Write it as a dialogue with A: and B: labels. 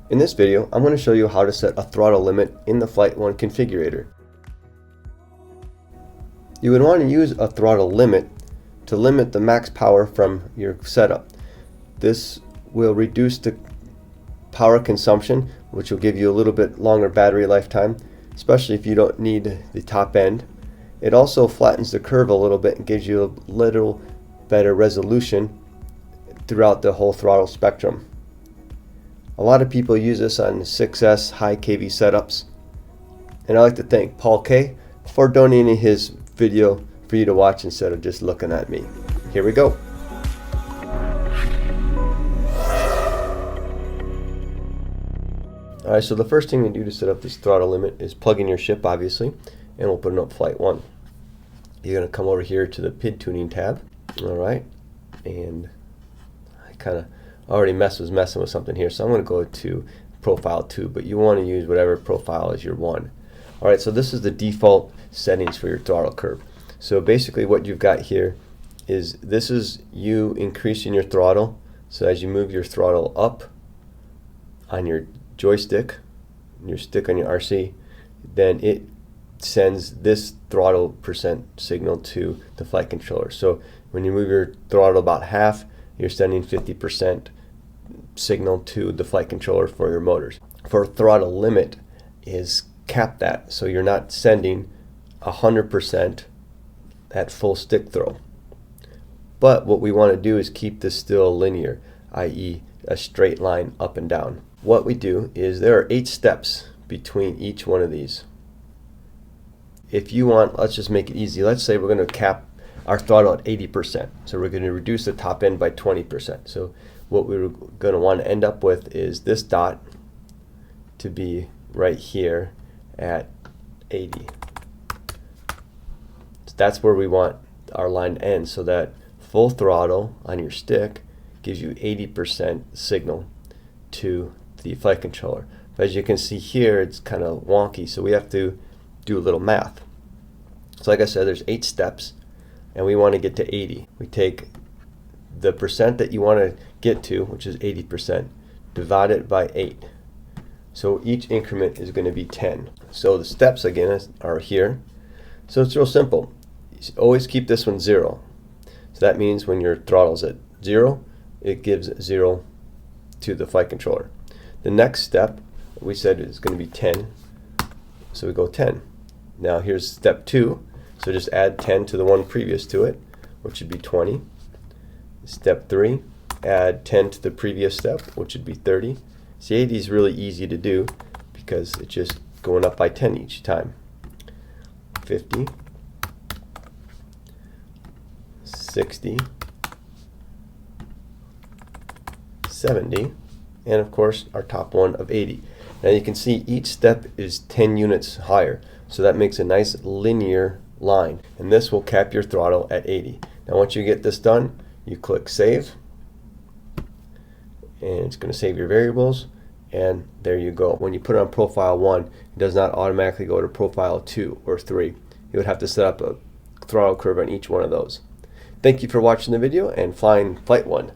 A: In this video, I'm going to show you how to set a throttle limit in the FlightOne configurator. You would want to use a throttle limit to limit the max power from your setup. This will reduce the power consumption, which will give you a little bit longer battery lifetime, especially if you don't need the top end. It also flattens the curve a little bit and gives you a little better resolution throughout the whole throttle spectrum. A lot of people use this on 6S high kV setups, and I'd like to thank Paul K for donating his video for you to watch instead of just looking at me. Here we go. Alright, so the first thing to do to set up this throttle limit is plug in your ship, obviously, and we'll put it up FlightOne. You're going to come over here to the PID tuning tab. Alright, and I kind of already messing with something here, so I'm going to go to profile 2, but you want to use whatever profile is your 1. Alright, so this is the default settings for your throttle curve. So basically what you've got here is this is you increasing your throttle. So as you move your throttle up on your joystick, your stick on your RC, then it sends this throttle percent signal to the flight controller. So when you move your throttle about half, you're sending 50% signal to the flight controller for your motors. For throttle limit is cap that, so you're not sending 100% at full stick throw. But what we want to do is keep this still linear, i.e. a straight line up and down. What we do is there are 8 steps between each one of these. If you want, let's just make it easy. Let's say we're going to cap our throttle at 80%. So we're going to reduce the top end by 20%. So what we're going to want to end up with is this dot to be right here at 80. So that's where we want our line to end, so that full throttle on your stick gives you 80% signal to the flight controller. But as you can see here, it's kind of wonky, so we have to do a little math. So like I said, there's 8 steps, and we want to get to 80. We take the percent that you want to get to, which is 80%, divide it by 8. So each increment is going to be 10. So the steps again are here. So it's real simple. You always keep this one 0. So that means when your throttle's at 0, it gives 0 to the flight controller. The next step we said is going to be 10. So we go 10. Now here's step 2. So just add 10 to the one previous to it, which would be 20. Step 3, add 10 to the previous step, which would be 30. See, 80 is really easy to do because it's just going up by 10 each time. 50, 60, 70, and of course our top one of 80. Now you can see each step is 10 units higher, so that makes a nice linear line, and this will cap your throttle at 80. Now once you get this done, you click save, and it's going to save your variables, and there you go. When you put it on profile 1, it does not automatically go to profile 2 or 3. You would have to set up a throttle curve on each one of those. Thank you for watching the video and flying FlightOne.